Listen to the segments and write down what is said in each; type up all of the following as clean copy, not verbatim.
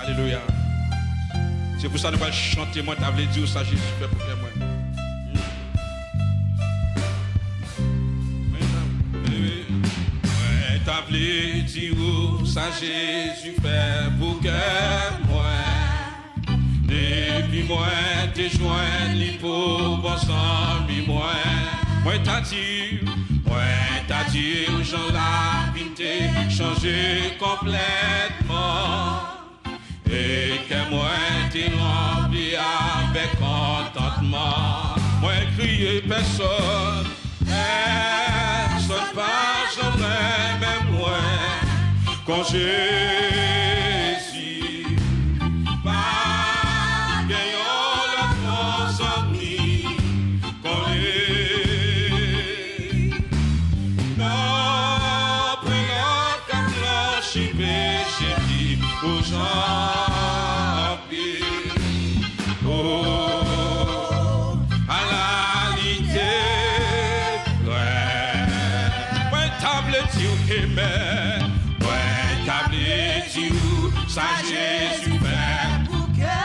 Alléluia. C'est pour ça que nous allons chanter. Moi, tu as dit ça, Jésus fait pour faire moi. T'as dit ça Jésus fait pour que moi. Depuis moi, t'es joint, li pour bon sang, moi. Moi, t'as dit, j'en la vie changé complètement. Et que moi, t'es rempli avec contentement. Moi, crier personne. Personne pas jamais même moi quand Jésus pas gagnant la France en lui quand les non prenant comme blanchi péché qui aux gens oh à la lité ça Jésus fait pour que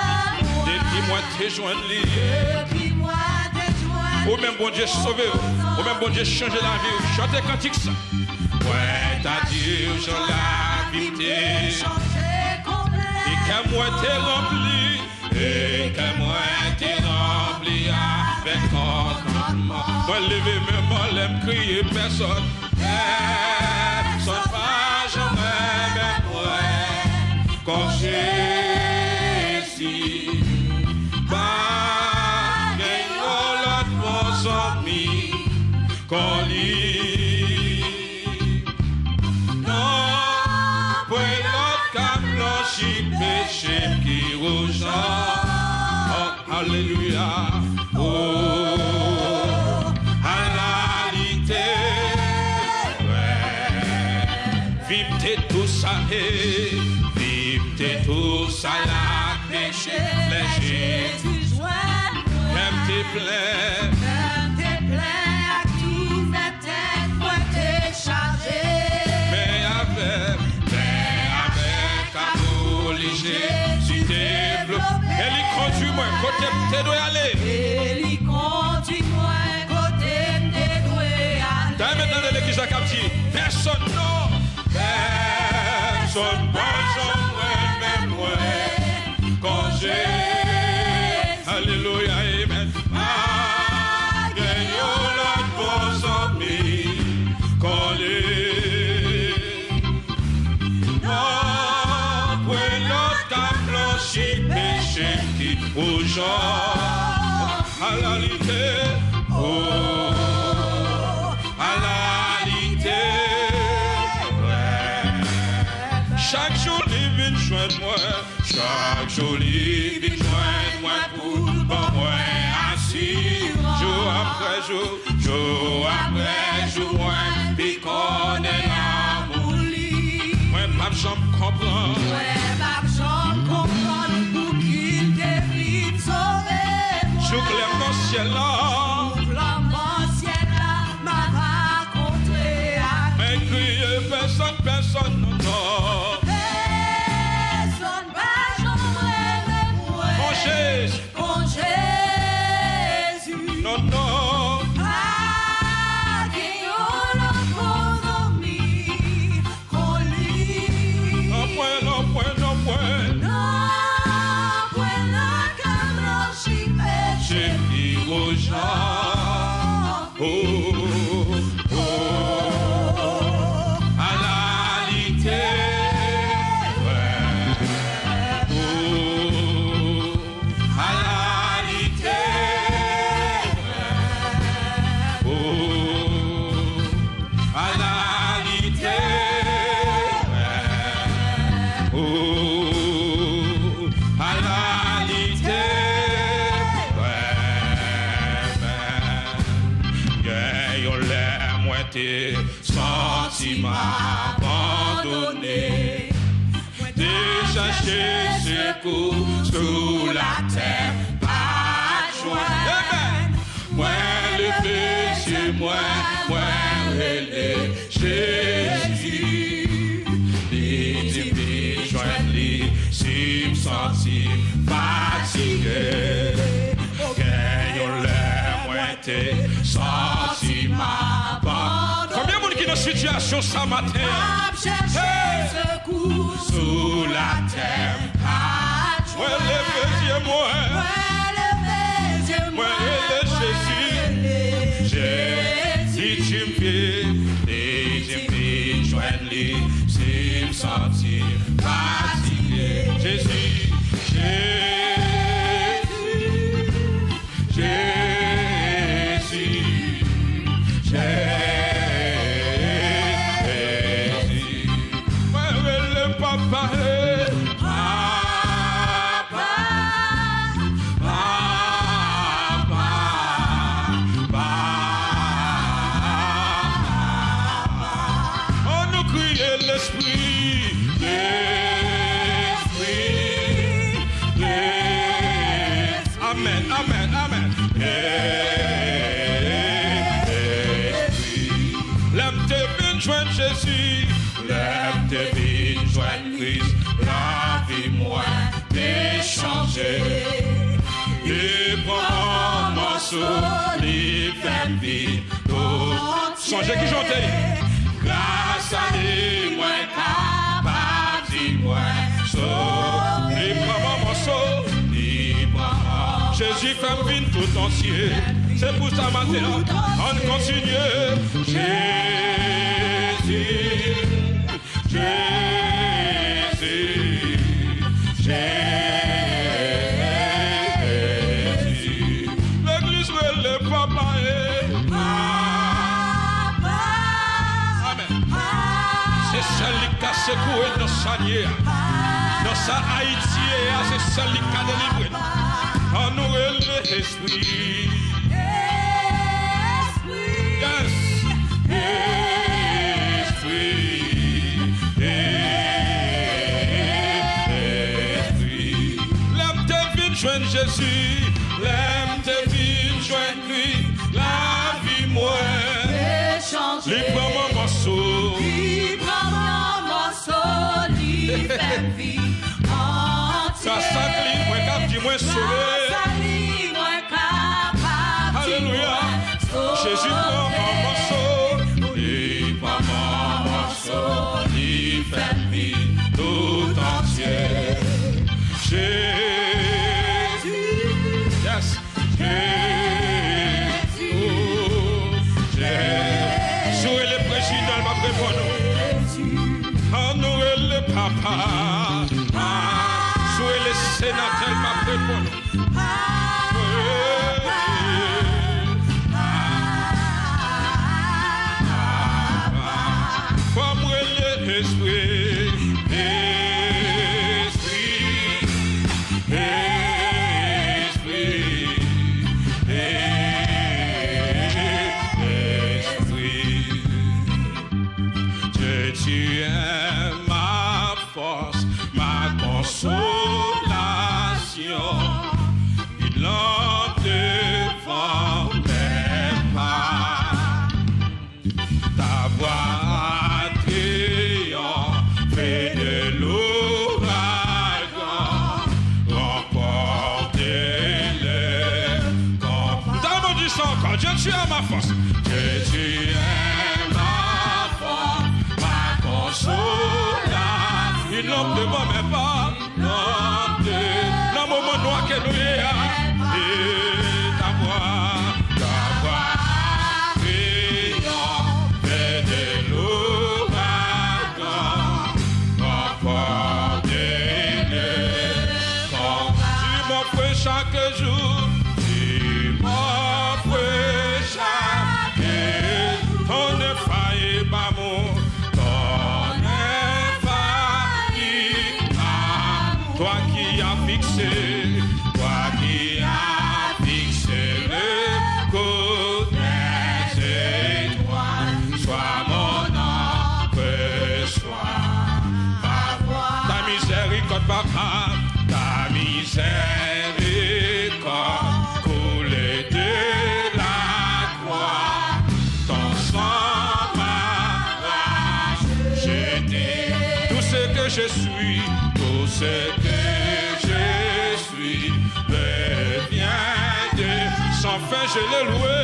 moi. Depuis moi t'es joint lui. Depuis moi t'es joint. Au même bon Dieu sauvé. Au même bon Dieu changer la vie. Chantez cantique ça. Ouais t'as dit j'en la vie t'es changé complet. Et que moi t'es rempli. Et que moi t'es rempli avec contentement. Moi lever mes mains, l'aime crier personne. Personne pas jamais même moi. Quand Jésus va gagner l'autre mon ami, quand il non, pour l'autre qu'a blanchi péché qui rouge. Oh, alléluia. Oh, à la lité. Vive tout ça et t'es tous à la péché, les Jésus joint. Même t'es plein à tout ma tête, moi t'es chargé. Mais avec amour léger, tu développes. Et il conduit moi, côté t'es doit aller. Et il conduit moi, côté t'es doit aller. T'as maintenant de l'église à Capti, personne non. Personne pas jamais même moi quand j'ai alléluia amen gagnons la bonne amie quand les non pour l'autre qu'a blanchi péché qui aux gens à la lité oh à la lité. Chaque jour, il vient joindre moi. Chaque jour, il vient joindre moi pour moi assis. Jour après jour, moi, puis qu'on est l'amour. Moi, ma jambe comprend. Pour qu'il dérive sauver moi. Jour clair dans le ciel là. M'a rencontré. Mais crier personne, non. Con Jésus, non, non. Ah, Guillaume, notre ami, qu'on lit. Non, point. Non, qu'un blanchi péché. J'ai dit aux gens, à la lité. Sentiments abandonnés, déjà cherché secours sous la terre, pas joint. Moi le péché, moi le Jésus, les joindre, si senti fatigué. Qu'ayons l'air moité, senti ma bande. Combien de monde qui est dans une situation ce matin? Hey! Sous la terre. Moi le moi le Jésus, tu me fais, et tu me fais joindre les, c'est me sentir fatigué. Jésus, moi le papa. Joindre Jésus, l'aime te vite, joindre Christ, la vie moi d'échanger. Et prends un morceau, les femmes vides, songez qui chantait. Grâce à lui, moi capable, dis-moi, sauf, les prends un morceau, les prends. Jésus fait vite tout entier, c'est pour ça maintenant, on continue. Jésus, l'église le papa est amen. C'est celle qui a secoué nos saniers, dans sa Haïti, c'est celle qui a délivré. En nous l'esprit. Yes. Joindre Jésus, l'aime te vite, joindre lui, la vie moi. Lui prend mon morceau, lui prend mon morceau, lui fait vie entière. Ça s'accline, moi cap, dis-moi sauvé. Alléluia, Jésus prend mon morceau, lui prend mon morceau, lui fait vie tout entière. Jouer le président, ma préférée. En nous le papa. Jouer le sénateur, ma préférée. Comme l'esprit. Tu es ma force, ma consolation. Il en devant mes pas. Ta voix triomphe de l'ouragan, remporter le combat. Dans mon du sang, quand Dieu tu es ma force, Dieu tu es ma force. Il n'en devant même pas, non, dans le moment noir que nous y a, et ta voix, triomphe de l'ouragan, remporter le combat. Tu m'offres chaque jour, tu m'offres chaque jour, ton faille pas mon. Toi qui as fixé le côté des étoiles, sois mon ombre, sois ma voix. Ta miséricorde, papa, ta miséricorde coulée de la croix, ton sang m'a racheté. Tout ce que je suis, tout ce que je l'ai loué.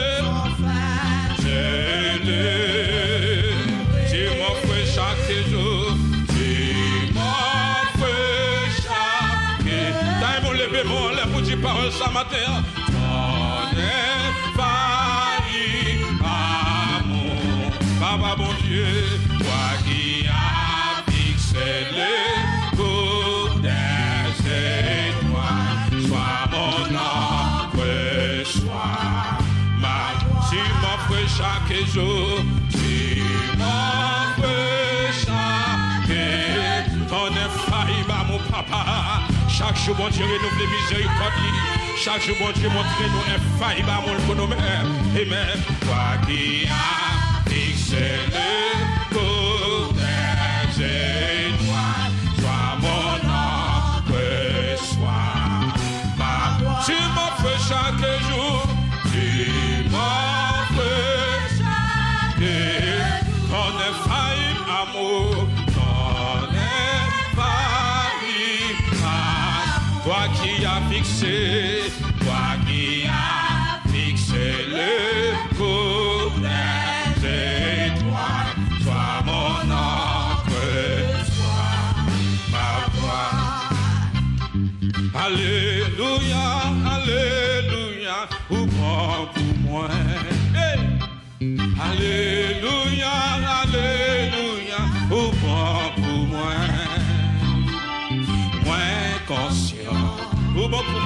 Je l'ai. Tu m'offres chaque jour. Tu m'offres chaque jour. T'as mon levé mon lèvre pour dire parole ce matin. Ton infaillible amour. Papa bon Dieu, toi qui as fixé les cours des étoiles, sois mon ombre, sois ma. Tu m'offres chaque jour, tu m'offres chaque jour. Ton infaillible amour, papa. Chaque jour, mon Dieu, renouvelez miséricorde. Chaque jour, mon Dieu, montrez-nous infaillible amour pour nos mères. Amen. Toi qui as fixé le cours des étoiles, sois mon ombre, sois ma. Tu m'offres chaque jour, tu m'offres chaque jour. Ton infaillible amour, ton infaillible amour. Toi qui as fixé, toi qui as fixé le cours des étoiles, sois mon ombre, sois ma voix. Alléluia, alléluia, ou bon pour moi. Hey. Alléluia, alléluia, ou bon pour moi. Moins conscient, ou bon pour moi.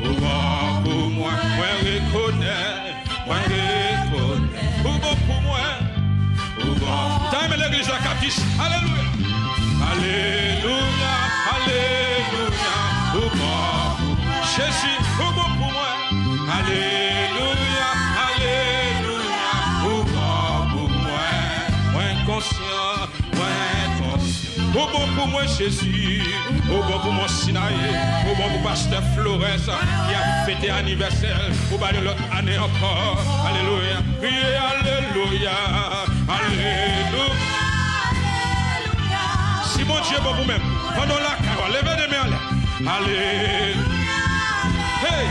Ou bon pour moi, moi reconnais, ou bon pour moi, ou bon. T'as l'église à Capis, alléluia, alléluia, alléluia, ou bon. Jésus, ou bon pour moi, alléluia, alléluia, ou bon pour moi, moins conscient, au bon pour moi Jésus, au bon pour mon Sinaï, au bon pour pasteur Flores qui a fêté anniversaire, au bas de l'autre année encore. Alléluia, priez alléluia, alléluia. Si mon Dieu est bon vous-même, pendant la carole, levez les mains en l'air. Alléluia. Hey,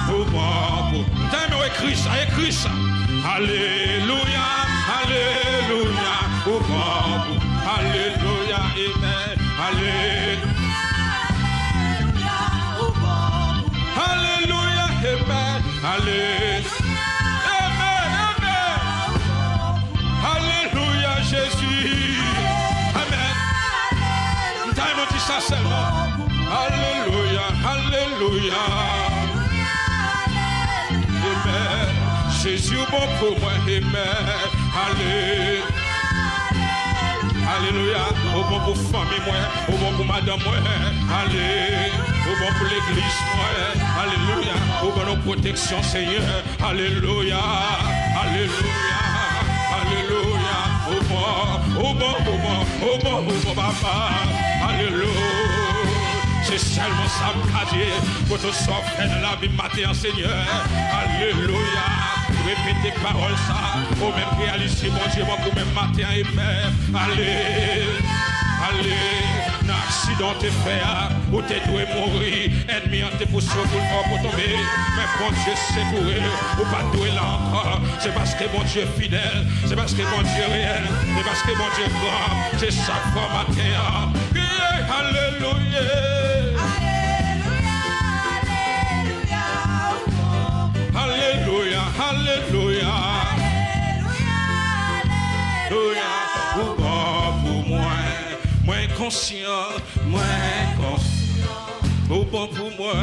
au bon pour. T'as même écrit ça, écrit ça. Alléluia, alléluia, au bon pour. Alléluia, amen, alléluia, alléluia, amen, alléluia, amen, amen, alléluia, Jésus, amen. T'as dit ça seulement. Alléluia, alléluia, amen. Jésus bon pour moi, amen, alléluia. Alléluia, au bon pour famille moi, au bon pour madame moi, alléluia, au bon pour l'église moi, alléluia, au bon pour protection Seigneur, alléluia, alléluia, alléluia, au bon papa, alléluia. C'est seulement ça qu'a dit pour te sortir de la vie matin Seigneur, alléluia. Répétez parole ça, au même réaliser mon Dieu, moi pour même matin et même. Allez, allez, l'accident t'est fait, ou t'es doué mourir, ennemi en tes poussures pour tomber. Mais bon Dieu c'est pour eux, ou pas doué là encore. C'est parce que mon Dieu est fidèle, c'est parce que mon Dieu est réel, c'est parce que mon Dieu est grand. C'est chaque fois matin, alléluia. Alléluia, alléluia, alléluia, au bon pour moi, moins conscient, au bon pour moi,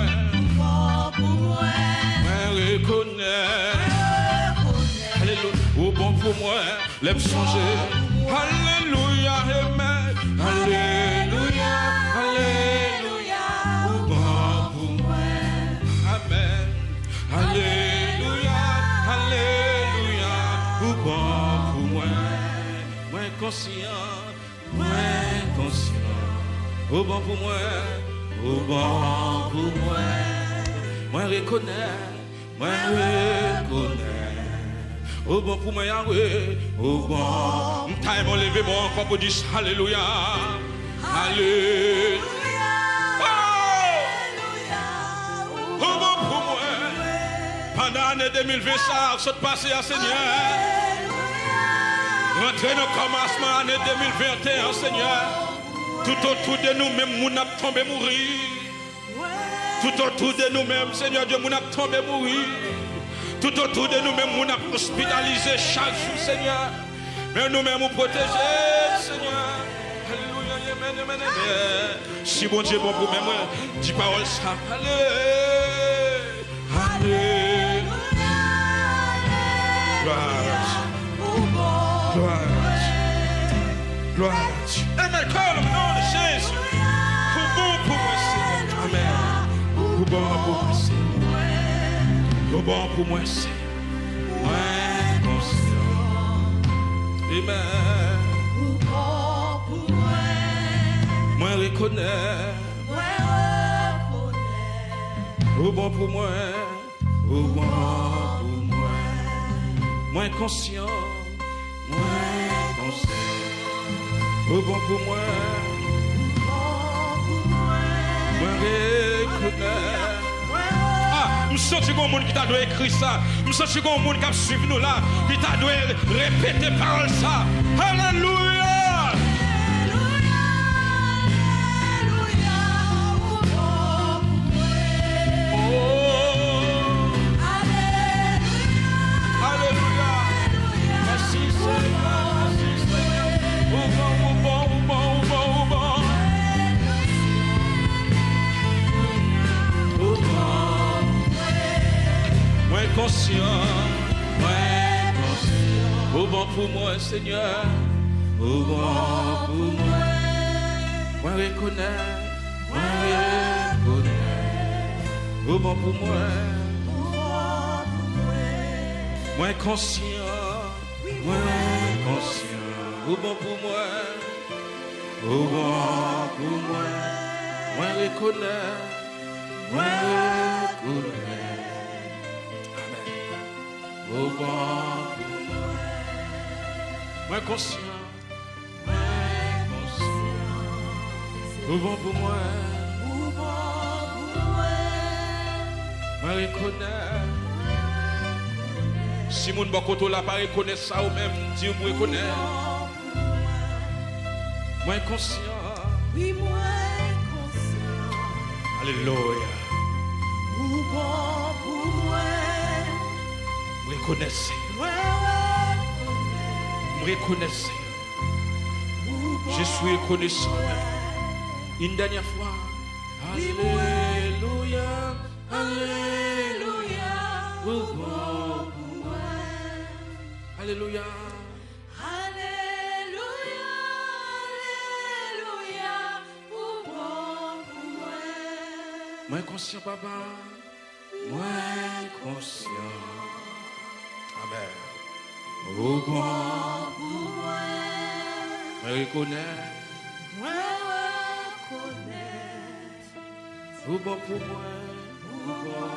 moins reconnaît, alléluia, au bon pour moi, lève songer, alléluia, amen, alléluia, alléluia, au bon pour moi, amen, alléluia, alléluia, au bon pour moi, moins conscient, au bon pour moi, moins reconnaît, au bon pour moi, Yahweh, au bon, time lever mon encore pour dire alléluia, alléluia, au bon pour moi, pendant l'année 2020, ça saute passé à Seigneur. Rentrez dans le commencement l'année 2021, Seigneur. Tout autour de nous-mêmes, nous avons tombé mourir. Tout autour de nous-mêmes, Seigneur Dieu, nous avons tombé mourir. Tout autour de nous-mêmes, nous avons hospitalisé chaque jour, Seigneur. Mais nous-mêmes, nous protéger, Seigneur. Alléluia, amen, amen, amen. Si bon Dieu, bon pour moi, dis parole ça. Allez, allez. Gloire à Dieu. Gloire à Dieu. Gloire à Dieu. Amen. Call le nom de Jésus. Pour bon pour moi, Seigneur. Amen. Pour bon pour moi, Seigneur. Pour bon pour moi, Seigneur. Ouais, conscient. Amen. Moi reconnais. Au bon pour moi. Au bon pour moi. Moi conscient. Moi conscient. Au bon pour moi. Moi reconnais. Ah, je sens que mon monde qui t'a dû écrire ça. Je sens que mon monde qui a suivi nous là. Qui t'a dû répéter parole ça. Alléluia. Conscient, ouais, conscient. Au bon pour moi, Seigneur. Au bon pour moi. Moi reconnais, moi reconnais. Au bon pour moi. Moi conscient, moi conscient. Au bon pour moi. Au bon pour moi. Moi reconnais, moi reconnais. Au bon pour moi, moi conscient, moi conscient. Au bon pour moi, moi reconnais. Si mon bakoto la pas reconnaît ça ou même Dieu me reconnaît. Moi conscient. Oui, moi conscient. Alléluia. Au bon pour moi. Reconnaissez. Me reconnaissez. Je suis reconnaissant. Une dernière fois. Alléluia. Alléluia. Alléluia. Moi conscient, papa. Moi conscient. Amen. Au bon pour moi. Je reconnais. Moi reconnais. Au bon pour moi. Au bon.